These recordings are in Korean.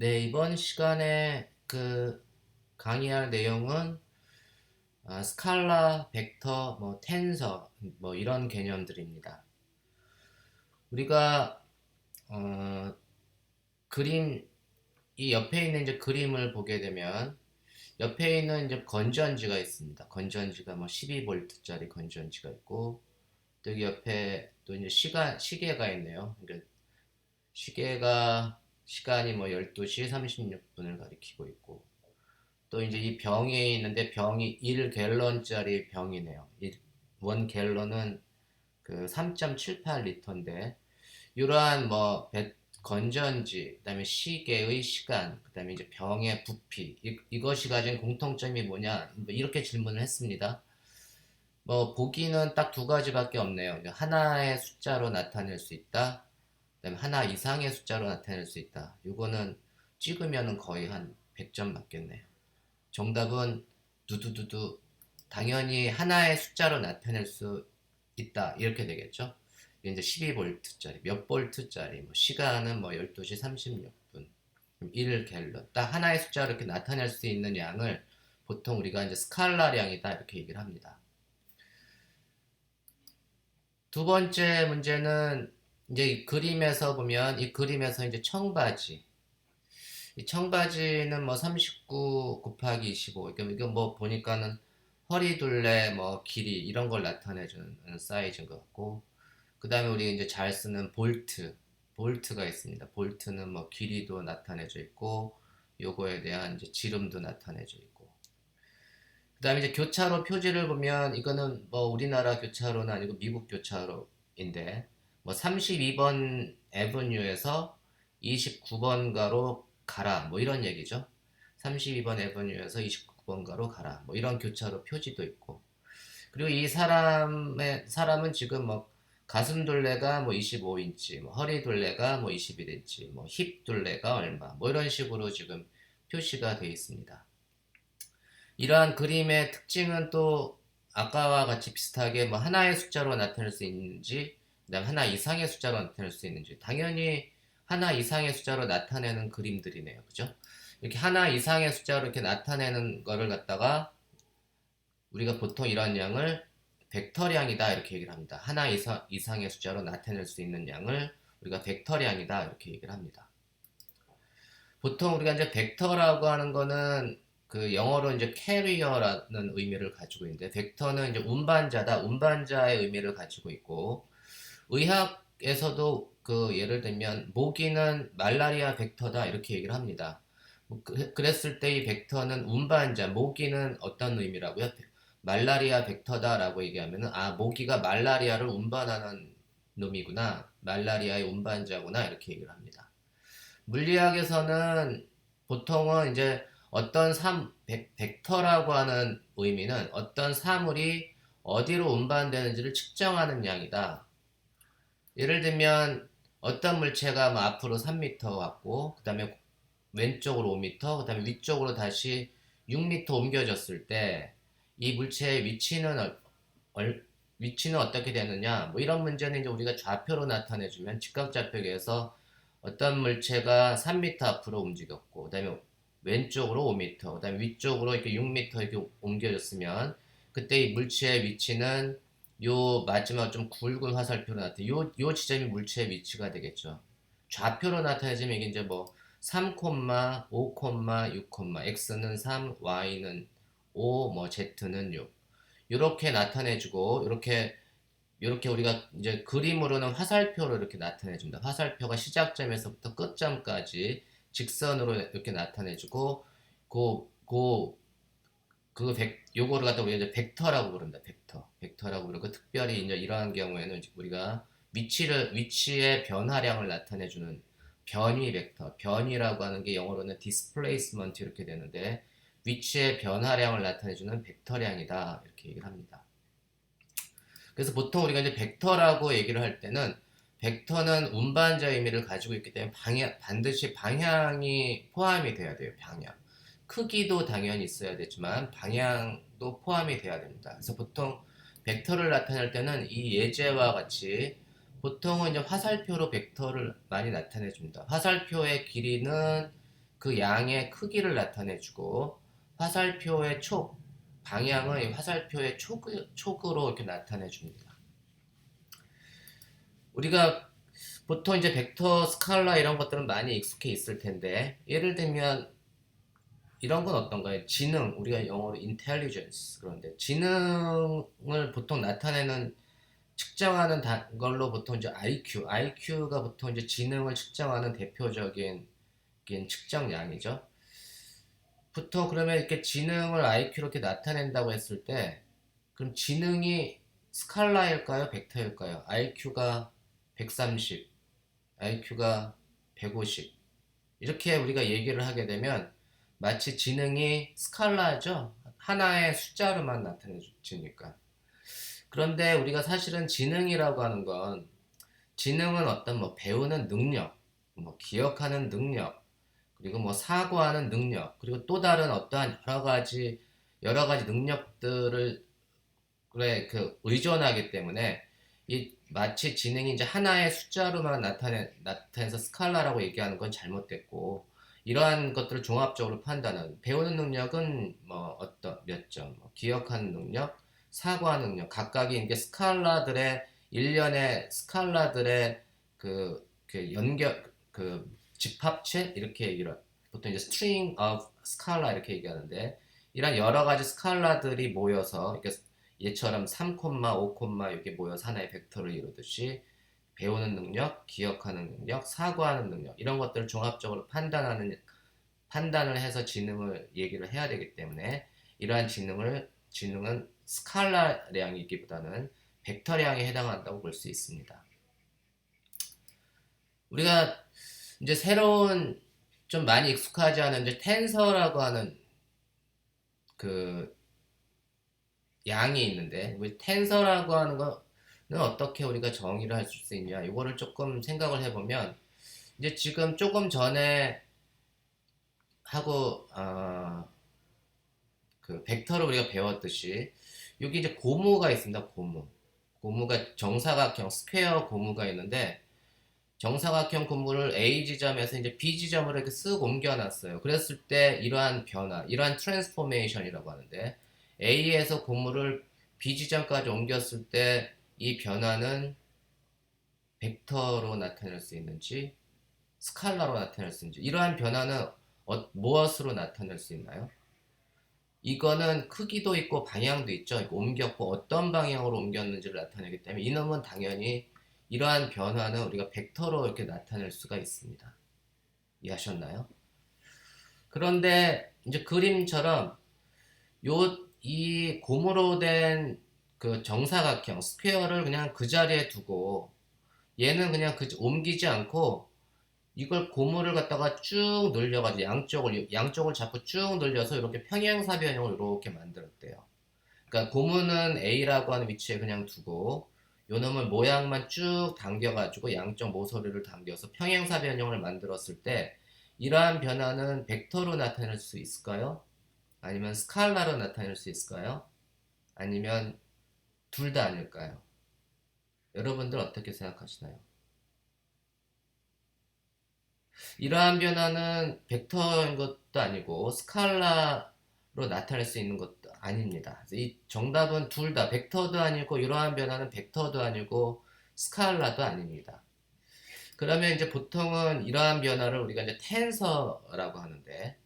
네, 이번 시간에 강의할 내용은 스칼라, 벡터, 텐서, 이런 개념들입니다. 우리가 어, 그림 이 옆에 있는 이제 그림을 보게 되면 옆에 있는 이제 건전지가 있습니다. 건전지가 12V짜리 건전지가 있고 또 여기 옆에 또 이제 시계가 있네요. 그러니까 시계가 시간이 12시 36분을 가리키고 있고 또 이제 이 병이 있는데 병이 1갤런짜리 병이네요. 1갤런은 3.78리터인데 이러한 건전지, 그다음에 시계의 시간, 그다음에 이제 병의 부피 이것이 가진 공통점이 뭐냐 이렇게 질문을 했습니다. 보기는 딱 두 가지밖에 없네요. 하나의 숫자로 나타낼 수 있다. 그다음에 하나 이상의 숫자로 나타낼 수 있다. 이거는 찍으면은 거의 한 100점 맞겠네요. 정답은 두두두두 당연히 하나의 숫자로 나타낼 수 있다 이렇게 되겠죠. 이게 이제 12V짜리 몇 볼트짜리 시간은 12시 36분 1갤런 딱 하나의 숫자로 이렇게 나타낼 수 있는 양을 보통 우리가 이제 스칼라량이다 이렇게 얘기를 합니다. 두 번째 문제는 이제 이 그림에서 보면 이 그림에서 이제 청바지 이 청바지는 39 곱하기 25 이거 보니까는 허리둘레 길이 이런 걸 나타내주는 사이즈인 것 같고 그 다음에 우리 이제 잘 쓰는 볼트가 있습니다. 볼트는 길이도 나타내져 있고 요거에 대한 이제 지름도 나타내져 있고 그 다음에 이제 교차로 표지를 보면 이거는 우리나라 교차로는 아니고 미국 교차로인데 32번 에버뉴에서 29번가로 가라 이런 얘기죠. 32번 에버뉴에서 29번가로 가라 이런 교차로 표지도 있고 그리고 이 사람은 지금 가슴 둘레가 25인치, 허리 둘레가 21인치, 힙 둘레가 얼마, 이런 식으로 지금 표시가 되어 있습니다. 이러한 그림의 특징은 또 아까와 같이 비슷하게 하나의 숫자로 나타낼 수 있는지, 그다음 하나 이상의 숫자로 나타낼 수 있는지, 당연히 하나 이상의 숫자로 나타내는 그림들이네요. 그죠? 이렇게 하나 이상의 숫자로 이렇게 나타내는 거를 갖다가 우리가 보통 이런 양을 벡터량이다 이렇게 얘기를 합니다. 하나 이상의 숫자로 나타낼 수 있는 양을 우리가 벡터량이다 이렇게 얘기를 합니다. 보통 우리가 이제 벡터라고 하는 거는 영어로 이제 캐리어라는 의미를 가지고 있는데 벡터는 이제 운반자의 의미를 가지고 있고 의학에서도 예를 들면 모기는 말라리아 벡터다 이렇게 얘기를 합니다. 그랬을 때 이 벡터는 운반자, 모기는 어떤 의미라고요? 말라리아 벡터다라고 얘기하면은 모기가 말라리아를 운반하는 놈이구나. 말라리아의 운반자구나 이렇게 얘기를 합니다. 물리학에서는 보통은 이제 벡터라고 하는 의미는 어떤 사물이 어디로 운반되는지를 측정하는 양이다. 예를 들면 어떤 물체가 앞으로 3m 왔고 그 다음에 왼쪽으로 5m 그 다음에 위쪽으로 다시 6m 옮겨졌을 때 이 물체의 위치는 어떻게 되느냐 이런 문제는 이제 우리가 좌표로 나타내주면 직각좌표계에서 어떤 물체가 3m 앞으로 움직였고 그 다음에 왼쪽으로 5m 그 다음에 위쪽으로 이렇게 6m 이렇게 옮겨졌으면 그때 이 물체의 위치는 요 마지막 좀 굵은 화살표로 나타내 요 지점이 물체의 위치가 되겠죠. 좌표로 나타내지면 이게 이제 3, 5, 6, x는 3, y는 5, z는 6 이렇게 나타내주고 이렇게 우리가 이제 그림으로는 화살표로 이렇게 나타내줍니다. 화살표가 시작점에서부터 끝점까지 직선으로 이렇게 나타내주고 그, 그, 요거를 갖다 우리가 이제 벡터라고 부른다. 벡터라고 부르고 특별히 이제 이러한 경우에는 우리가 위치의 변화량을 나타내주는 변위 벡터, 변위라고 하는 게 영어로는 displacement 이렇게 되는데 위치의 변화량을 나타내주는 벡터량이다 이렇게 얘기를 합니다. 그래서 보통 우리가 이제 벡터라고 얘기를 할 때는 벡터는 운반자 의미를 가지고 있기 때문에 반드시 방향이 포함이 돼야 돼요. 방향. 크기도 당연히 있어야 되지만 방향도 포함이 돼야 됩니다. 그래서 보통 벡터를 나타낼 때는 이 예제와 같이 보통은 이제 화살표로 벡터를 많이 나타내 줍니다. 화살표의 길이는 그 양의 크기를 나타내주고 화살표의 방향을 이 화살표의 촉으로 이렇게 나타내줍니다. 우리가 보통 이제 벡터, 스칼라 이런 것들은 많이 익숙해 있을 텐데 예를 들면 이런 건 어떤가요? 지능, 우리가 영어로 intelligence 그런데 지능을 보통 나타내는 측정하는 걸로 보통 이제 IQ가 보통 이제 지능을 측정하는 대표적인 측정량이죠. 보통 그러면 이렇게 지능을 IQ로 이렇게 나타낸다고 했을 때 그럼 지능이 스칼라일까요? 벡터일까요? IQ가 130, IQ가 150 이렇게 우리가 얘기를 하게 되면 마치 지능이 스칼라죠. 하나의 숫자로만 나타내주니까. 그런데 우리가 사실은 지능이라고 하는 건 지능은 어떤 뭐 배우는 능력, 뭐 기억하는 능력, 그리고 뭐 사고하는 능력, 그리고 또 다른 어떠한 여러 가지 능력들을 의존하기 때문에 이 마치 지능이 이제 하나의 숫자로만 나타내서 스칼라라고 얘기하는 건 잘못됐고 이러한 것들을 종합적으로 판단하는 배우는 능력은 뭐 어떤 몇 점, 뭐 기억하는 능력, 사고하는 능력 각각이 이게 일련의 스칼라들의 연결 집합체 이렇게 얘기를 보통 이제 string of scala 이렇게 얘기하는데 이런 여러 가지 스칼라들이 모여서 이렇게 얘처럼 3, 5, 이렇게 모여서 하나의 벡터를 이루듯이 배우는 능력, 기억하는 능력, 사고하는 능력 이런 것들을 종합적으로 판단을 해서 지능을 얘기를 해야 되기 때문에 이러한 지능은 스칼라량이기보다는 벡터량에 해당한다고 볼 수 있습니다. 우리가 이제 새로운 좀 많이 익숙하지 않은 이제 텐서라고 하는 그 양이 있는데 우리 텐서라고 하는 거는 어떻게 우리가 정의를 할 수 있냐 이거를 조금 생각을 해보면 이제 지금 조금 전에 하고 그 벡터를 우리가 배웠듯이 여기 이제 고무가 있습니다. 고무가 정사각형 스퀘어 고무가 있는데 정사각형 고무를 A 지점에서 이제 B 지점으로 이렇게 쓱 옮겨놨어요. 그랬을 때 이러한 변화, 이러한 트랜스포메이션이라고 하는데 A에서 고무를 B 지점까지 옮겼을 때 이 변화는 벡터로 나타낼 수 있는지 스칼라로 나타낼 수 있는지 이러한 변화는 무엇으로 나타낼 수 있나요? 이거는 크기도 있고 방향도 있죠. 옮겼고 어떤 방향으로 옮겼는지를 나타내기 때문에 이놈은 당연히 이러한 변화는 우리가 벡터로 이렇게 나타낼 수가 있습니다. 이해하셨나요? 그런데 이제 그림처럼 이 고무로 된 그 정사각형 스퀘어를 그냥 그 자리에 두고 얘는 그냥 옮기지 않고 이걸 고무를 갖다가 쭉 늘려가지고 양쪽을 잡고 쭉 늘려서 이렇게 평행사변형을 이렇게 만들었대요. 그러니까 고무는 A라고 하는 위치에 그냥 두고 요놈을 모양만 쭉 당겨가지고 양쪽 모서리를 당겨서 평행사변형을 만들었을 때 이러한 변화는 벡터로 나타낼 수 있을까요? 아니면 스칼라로 나타낼 수 있을까요? 아니면 둘 다 아닐까요? 여러분들 어떻게 생각하시나요? 이러한 변화는 벡터인 것도 아니고 스칼라로 나타낼 수 있는 것도 아닙니다. 이 정답은 둘 다 벡터도 아니고 이러한 변화는 벡터도 아니고 스칼라도 아닙니다. 그러면 이제 보통은 이러한 변화를 우리가 이제 텐서라고 하는데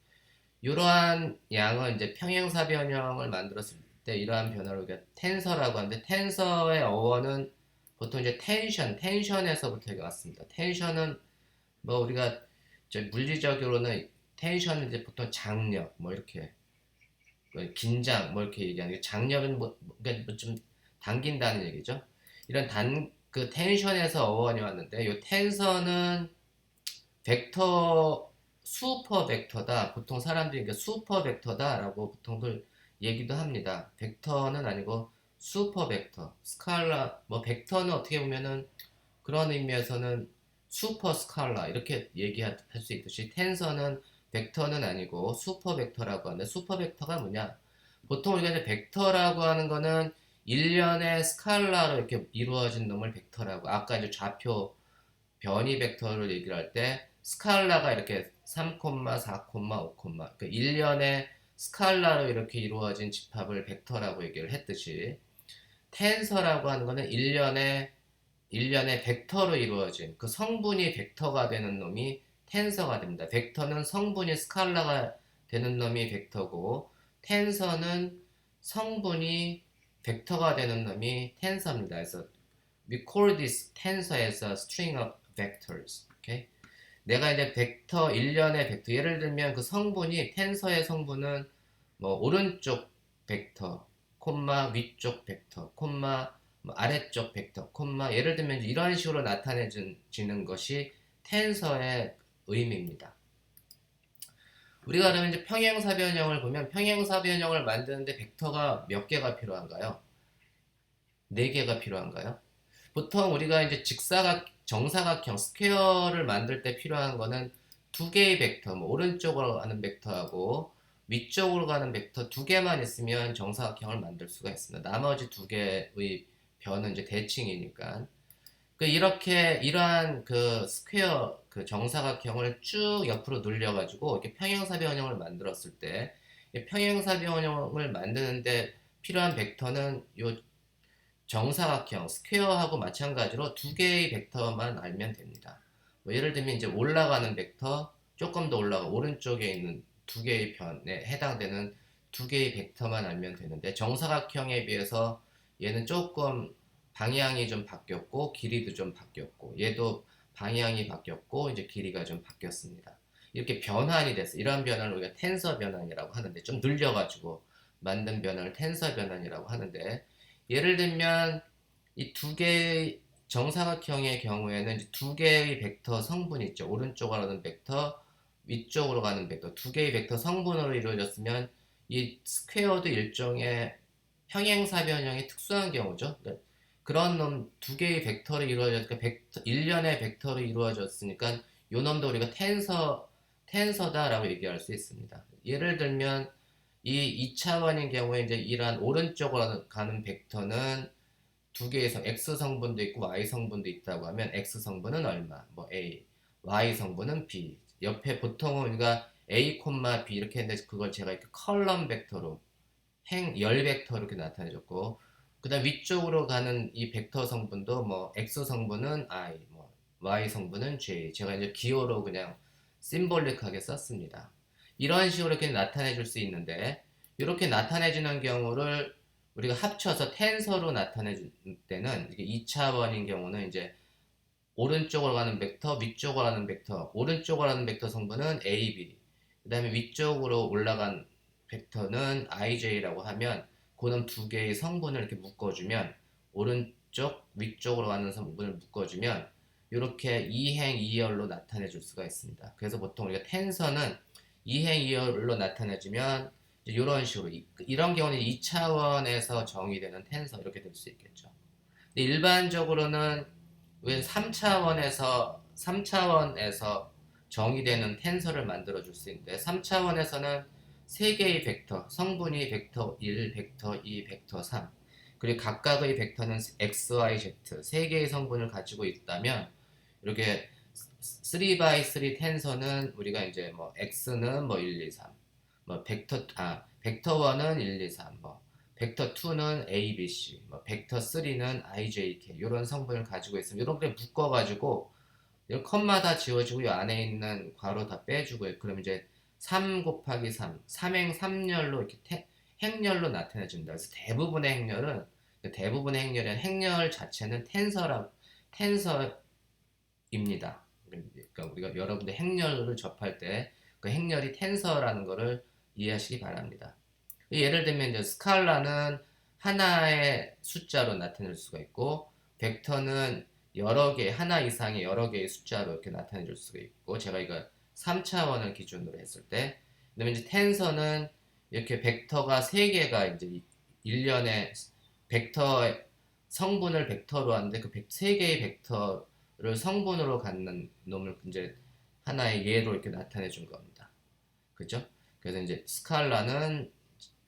이러한 양은 이제 평행사변형을 만들었을 때 이러한 변화를 우리가 텐서라고 하는데 텐서의 어원은 보통 이제 텐션에서부터 왔습니다. 텐션은 뭐 우리가 물리적으로는 텐션은 이제 보통 장력 뭐 이렇게 긴장 뭐 이렇게 얘기하는 게 장력은 그러니까 좀 당긴다는 얘기죠. 이런 그 텐션에서 어원이 왔는데 이 텐서는 벡터 슈퍼 벡터다. 보통 사람들이 이게 슈퍼 벡터다라고 보통들 얘기도 합니다. 벡터는 아니고 슈퍼 벡터, 스칼라 뭐 벡터는 어떻게 보면은 그런 의미에서는 슈퍼 스칼라 이렇게 얘기할 수 있듯이 텐서는 벡터는 아니고 슈퍼 벡터라고 하는데 슈퍼 벡터가 뭐냐? 보통 우리가 이제 벡터라고 하는 거는 일련의 스칼라로 이렇게 이루어진 놈을 벡터라고 아까 이제 좌표 변이 벡터를 얘기를 할 때 스칼라가 이렇게 3, 4, 5, 그 일련의 스칼라로 이렇게 이루어진 집합을 벡터라고 얘기를 했듯이 텐서라고 하는 거는 일련의 벡터로 이루어진 그 성분이 벡터가 되는 놈이 텐서가 됩니다. 벡터는 성분이 스칼라가 되는 놈이 벡터고 텐서는 성분이 벡터가 되는 놈이 텐서입니다. 그래서 we call this tensor as a string of vectors. Okay? 내가 이제 벡터 일련의 벡터 예를 들면 그 성분이 텐서의 성분은 뭐 오른쪽 벡터, 콤마 위쪽 벡터, 콤마 뭐 아래쪽 벡터, 콤마 예를 들면 이런 식으로 나타내지는 것이 텐서의 의미입니다. 우리가 그러면 이제 평행사변형을 보면 평행사변형을 만드는데 벡터가 몇 개가 필요한가요? 4개가 필요한가요? 보통 우리가 이제 정사각형, 스퀘어를 만들 때 필요한 거는 2개의 벡터, 뭐 오른쪽으로 가는 벡터하고 위쪽으로 가는 벡터 2개만 있으면 정사각형을 만들 수가 있습니다. 나머지 2개의 변은 이제 대칭이니까. 이렇게 이러한 그 스퀘어 그 정사각형을 쭉 옆으로 늘려가지고 이렇게 평행사변형을 만들었을 때 평행사변형을 만드는데 필요한 벡터는 요 정사각형 스퀘어하고 마찬가지로 2개의 벡터만 알면 됩니다. 뭐 예를 들면 이제 올라가는 벡터 조금 더 올라가 오른쪽에 있는 2개의 변에 해당되는 2개의 벡터만 알면 되는데 정사각형에 비해서 얘는 조금 방향이 좀 바뀌었고 길이도 좀 바뀌었고 얘도 방향이 바뀌었고 이제 길이가 좀 바뀌었습니다. 이렇게 변환이 됐어. 이러한 변환을 우리가 텐서 변환이라고 하는데 좀 늘려가지고 만든 변환을 텐서 변환이라고 하는데 예를 들면 이 2개의 정사각형의 경우에는 이제 2개의 벡터 성분이 있죠. 오른쪽으로 가는 벡터, 위쪽으로 가는 벡터 2개의 벡터 성분으로 이루어졌으면 이 스퀘어도 일종의 평행사변형의 특수한 경우죠. 그런 놈 2개의 벡터로 이루어졌으니까 일련의 벡터로 이루어졌으니까 요 놈도 우리가 텐서다라고 얘기할 수 있습니다. 예를 들면 이 2차원인 경우에 이제 이러한 오른쪽으로 가는 벡터는 2개의 X 성분도 있고 Y 성분도 있다고 하면 X 성분은 얼마? 뭐 A, Y 성분은 B. 옆에 보통은 우리가 A, B 이렇게 했는데 그걸 제가 이렇게 컬럼 벡터로 열 벡터 이렇게 나타내줬고 그 다음 위쪽으로 가는 이 벡터 성분도 뭐 X 성분은 I, 뭐 Y 성분은 J. 제가 이제 기호로 그냥 심볼릭하게 썼습니다. 이런 식으로 이렇게 나타내 줄 수 있는데 이렇게 나타내주는 경우를 우리가 합쳐서 텐서로 나타내 줄 때는 이게 2차원인 경우는 이제 오른쪽으로 가는 벡터, 위쪽으로 가는 벡터, 오른쪽으로 가는 벡터 성분은 A, B, 그 다음에 위쪽으로 올라간 벡터는 IJ라고 하면 그놈 2개의 성분을 이렇게 묶어주면 오른쪽, 위쪽으로 가는 성분을 묶어주면 이렇게 이행이열로 나타내 줄 수가 있습니다. 그래서 보통 우리가 텐서는 이행이열로 나타내주면 이런 식으로 이런 경우는 2차원에서 정의되는 텐서 이렇게 될 수 있겠죠. 근데 일반적으로는 왜 3차원에서 정의되는 텐서를 만들어 줄 수 있는데 3차원에서는 3개의 벡터, 성분이 벡터 1, 벡터 2, 벡터 3 그리고 각각의 벡터는 x, y, z 3개의 성분을 가지고 있다면 이렇게 3x3 텐서는 우리가 이제 뭐 x는 뭐 1, 2, 3 뭐 벡터 1은 1, 2, 3 뭐 벡터 2는 A, B, C, 뭐 벡터 3는 I, J, K 이런 성분을 가지고 있으면 이렇게 묶어가지고 이 컴마다 지워지고 이 안에 있는 괄호 다 빼주고 그럼 이제 3 곱하기 3, 3행 3열로 이렇게 행렬로 나타내줍니다. 그래서 대부분의 행렬은 행렬 자체는 텐서입니다. 그러니까 우리가 여러분들 행렬을 접할 때 그 행렬이 텐서라는 것을 이해하시기 바랍니다. 예를 들면 이제 스칼라는 하나의 숫자로 나타낼 수가 있고 벡터는 하나 이상의 여러 개의 숫자로 이렇게 나타내 줄 수가 있고 제가 이거 3차원을 기준으로 했을 때 그다음에 이제 텐서는 이렇게 벡터가 3개가 이제 일련의 벡터 성분을 벡터로 하는데 그 3개의 벡터를 성분으로 갖는 놈을 이제 하나의 예로 이렇게 나타내 준 겁니다. 그죠? 그래서 이제 스칼라는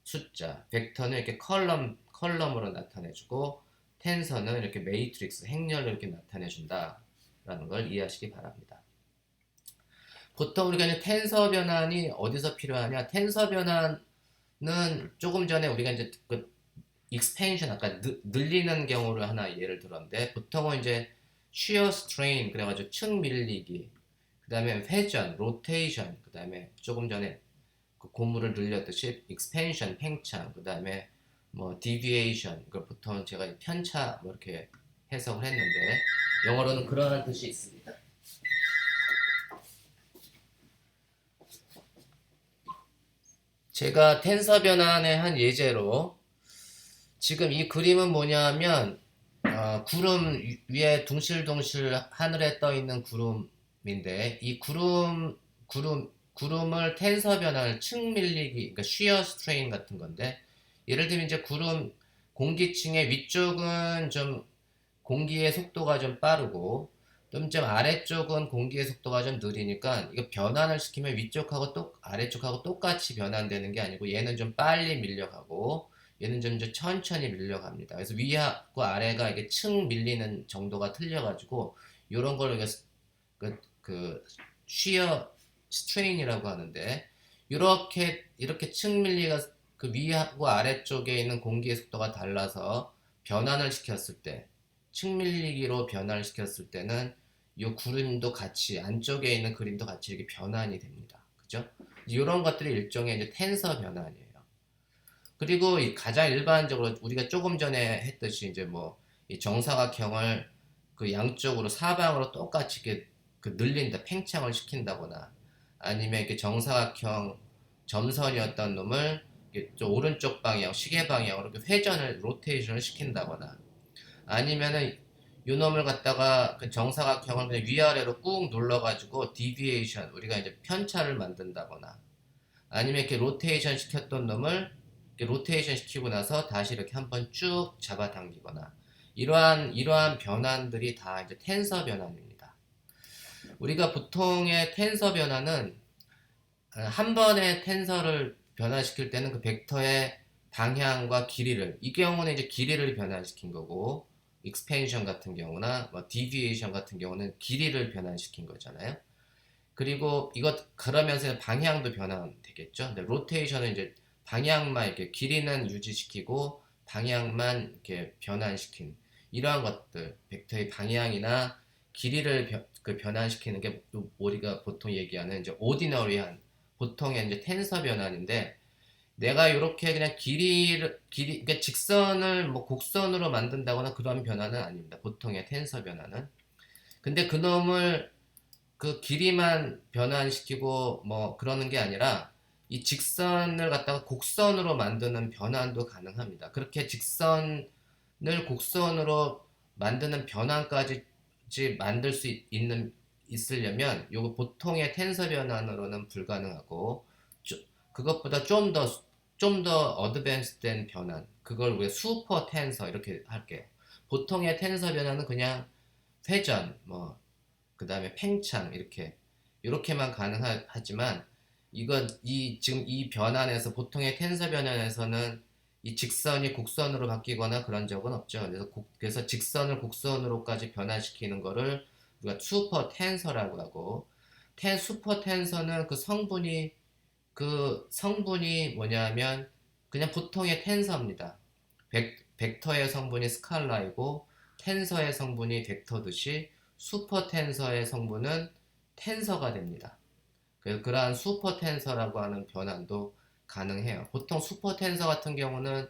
숫자, 벡터는 이렇게 컬럼으로 나타내주고 텐서는 이렇게 매트릭스, 행렬로 이렇게 나타내준다라는 걸 이해하시기 바랍니다. 보통 우리가 이제 텐서 변환이 어디서 필요하냐? 텐서 변환은 조금 전에 우리가 이제 그 익스펜션 아까 늘리는 경우를 하나 예를 들었는데 보통은 이제 shear strain 그래가지고 측 밀리기 그 다음에 회전, 로테이션 그 다음에 조금 전에 그 고무를 늘렸듯이 expansion, 팽창 그 다음에 뭐 deviation 그 보통 제가 편차 뭐 이렇게 해석을 했는데 영어로는 그러한 뜻이 있습니다. 제가 텐서 변환의 한 예제로 지금 이 그림은 뭐냐면 구름 위에 둥실둥실 하늘에 떠 있는 구름인데 이 구름을 텐서 변환을 측 밀리기 그러니까 shear strain 같은 건데 예를 들면 이제 구름 공기층의 위쪽은 좀 공기의 속도가 좀 빠르고 좀 아래쪽은 공기의 속도가 좀 느리니까 이거 변환을 시키면 위쪽하고 아래쪽하고 똑같이 변환되는 게 아니고 얘는 좀 빨리 밀려가고 얘는 좀 이제 천천히 밀려갑니다. 그래서 위하고 아래가 이게 층 밀리는 정도가 틀려가지고 이런 걸 우리가 그 shear strain이라고 하는데 이렇게 층 밀리가 그 위하고 아래쪽에 있는 공기의 속도가 달라서 변환을 시켰을 때 측밀리기로 변환을 시켰을 때는 이 구름도 같이 안쪽에 있는 그림도 같이 이렇게 변환이 됩니다. 그죠? 이런 것들이 일종의 이제 텐서 변환이에요. 그리고 이 가장 일반적으로 우리가 조금 전에 했듯이 이제 뭐 이 정사각형을 그 양쪽으로 사방으로 똑같이 이렇게 그 늘린다, 팽창을 시킨다거나 아니면 이렇게 정사각형 점선이었던 놈을 좀 오른쪽 방향, 시계 방향으로 이렇게 회전을, 로테이션을 시킨다거나 아니면은 요 놈을 갖다가 그 정사각형을 그냥 위아래로 꾹 눌러가지고 디비에이션 우리가 이제 편차를 만든다거나 아니면 이렇게 로테이션 시켰던 놈을 이렇게 로테이션 시키고 나서 다시 이렇게 한번 쭉 잡아당기거나 이러한 변환들이 다 이제 텐서 변환입니다. 우리가 보통의 텐서 변환은 한 번의 텐서를 변환시킬 때는 그 벡터의 방향과 길이를 이 경우는 이제 길이를 변환시킨 거고 익스펜션 같은 경우나 뭐 디비에이션 같은 경우는 길이를 변환시킨 거잖아요. 그리고 이것 그러면서 방향도 변환되겠죠. 근데 로테이션은 이제 방향만 이렇게 길이는 유지시키고 방향만 이렇게 변환시킨 이러한 것들 벡터의 방향이나 길이를 변환시키는 게 우리가 보통 얘기하는 이제 오디너리한 보통의 이제 텐서 변환인데 내가 이렇게 그냥 그러니까 직선을 뭐 곡선으로 만든다거나 그런 변화는 아닙니다. 보통의 텐서 변화는. 근데 그놈을 그 길이만 변환시키고 뭐 그러는 게 아니라 이 직선을 갖다가 곡선으로 만드는 변환도 가능합니다. 그렇게 직선을 곡선으로 만드는 변환까지 만들 수 있으려면 요거 보통의 텐서 변환으로는 불가능하고 그것보다 좀 더 어드밴스된 변환 그걸 우리가 슈퍼 텐서 이렇게 할게요. 보통의 텐서 변환은 그냥 회전 뭐 그 다음에 팽창 이렇게만 가능하지만 지금 이 변환에서 보통의 텐서 변환에서는 이 직선이 곡선으로 바뀌거나 그런 적은 없죠. 그래서 직선을 곡선으로까지 변환시키는 거를 우리가 슈퍼 텐서라고 하고 슈퍼 텐서는 그 성분이 뭐냐면 그냥 보통의 텐서입니다. 벡터의 성분이 스칼라이고 텐서의 성분이 벡터듯이 슈퍼 텐서의 성분은 텐서가 됩니다. 그래서 그러한 슈퍼 텐서라고 하는 변환도 가능해요. 보통 슈퍼 텐서 같은 경우는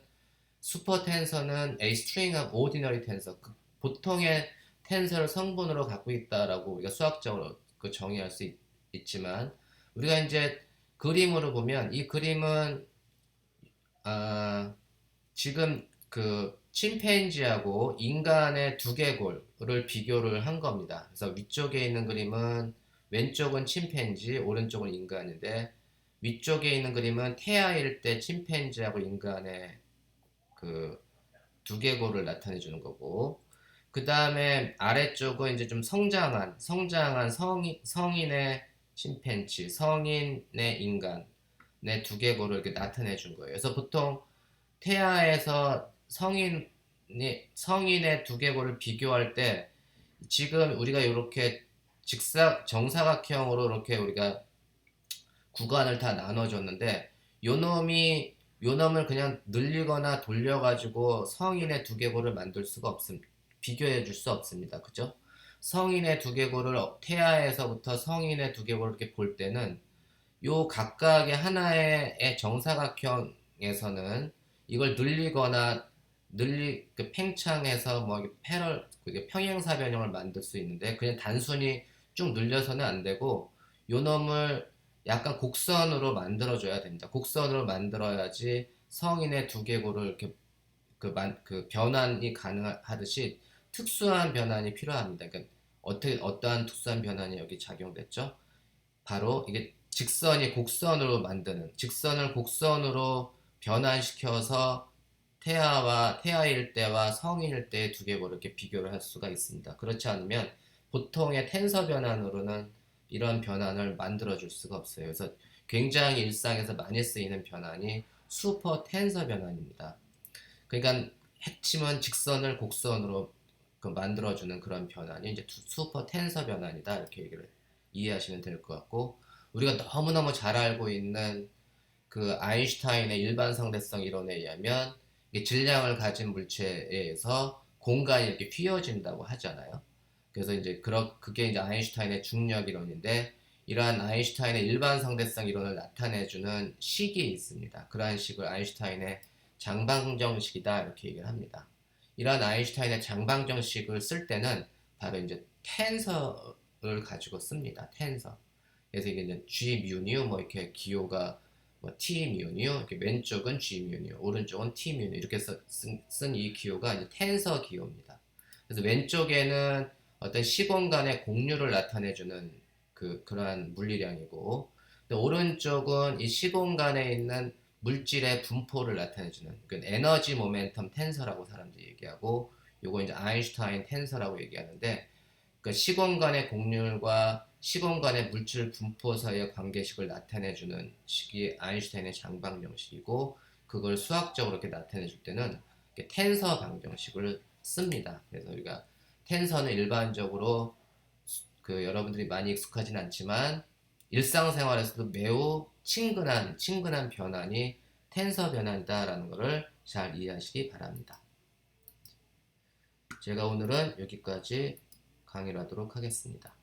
슈퍼 텐서는 a string of ordinary tensor 보통의 텐서를 성분으로 갖고 있다라고 우리가 수학적으로 정의할 수 있지만 우리가 이제 그림으로 보면 이 그림은 지금 그 침팬지하고 인간의 두개골을 비교를 한 겁니다. 그래서 위쪽에 있는 그림은 왼쪽은 침팬지, 오른쪽은 인간인데 위쪽에 있는 그림은 태아일 때 침팬지하고 인간의 그 두개골을 나타내 주는 거고 그 다음에 아래쪽은 이제 좀 성장한 성인의 침팬지, 성인의 인간의 두개골을 이렇게 나타내 준 거예요. 그래서 보통 태아에서 성인의 두개골을 비교할 때 지금 우리가 이렇게 정사각형으로 이렇게 우리가 구간을 다 나눠줬는데 요 놈을 그냥 늘리거나 돌려가지고 성인의 두개골을 만들 수가 없습니다. 비교해 줄 수 없습니다. 그죠? 성인의 두개골을 태아에서부터 성인의 두개골을 이렇게 볼 때는 요 각각의 하나의 정사각형에서는 이걸 늘리거나 그 팽창해서 뭐 그게 평행사 변형을 만들 수 있는데 그냥 단순히 쭉 늘려서는 안 되고 요 놈을 약간 곡선으로 만들어줘야 됩니다. 곡선으로 만들어야지 성인의 두개골을 이렇게 그 변환이 가능하듯이 특수한 변환이 필요합니다. 그러니까 어떠한 특수한 변환이 여기 작용됐죠? 바로 이게 직선을 곡선으로 변환시켜서 태아일 때와 성인일 때의 두개골을 이렇게 비교를 할 수가 있습니다. 그렇지 않으면 보통의 텐서 변환으로는 이런 변환을 만들어 줄 수가 없어요. 그래서 굉장히 일상에서 많이 쓰이는 변환이 슈퍼 텐서 변환입니다. 그러니까 핵심은 직선을 곡선으로 만들어주는 그런 변환이 이제 슈퍼 텐서 변환이다 이렇게 얘기를 이해하시면 될 것 같고 우리가 너무너무 잘 알고 있는 그 아인슈타인의 일반 상대성 이론에 의하면 이게 질량을 가진 물체에 의해서 공간이 이렇게 휘어진다고 하잖아요. 그래서 이제 그게 이제 아인슈타인의 중력 이론인데 이러한 아인슈타인의 일반 상대성 이론을 나타내주는 식이 있습니다. 그러한 식을 아인슈타인의 장방정식이다 이렇게 얘기를 합니다. 이러한 아인슈타인의 장방정식을 쓸 때는 바로 이제 텐서를 가지고 씁니다. 텐서. 그래서 이게 이제 G 뮤뉴 뭐 이렇게 기호가 뭐 T 뮤뉴 이렇게 왼쪽은 G 뮤뉴 오른쪽은 T 뮤뉴 이렇게 쓴 이 기호가 이제 텐서 기호입니다. 그래서 왼쪽에는 어떤 시공간의 공류를 나타내주는 그러한 물리량이고 오른쪽은 이 시공간에 있는 물질의 분포를 나타내주는 그 에너지 모멘텀 텐서라고 사람들이 얘기하고 요거 이제 아인슈타인 텐서라고 얘기하는데 그 시공간의 곡률과 시공간의 물질 분포 사이의 관계식을 나타내주는 식이 아인슈타인의 장방정식이고 그걸 수학적으로 이렇게 나타내줄 때는 텐서 방정식을 씁니다. 그래서 우리가 텐서는 일반적으로 여러분들이 많이 익숙하진 않지만 일상생활에서도 매우 친근한 변환이 텐서 변환이다라는 것을 잘 이해하시기 바랍니다. 제가 오늘은 여기까지 강의를 하도록 하겠습니다.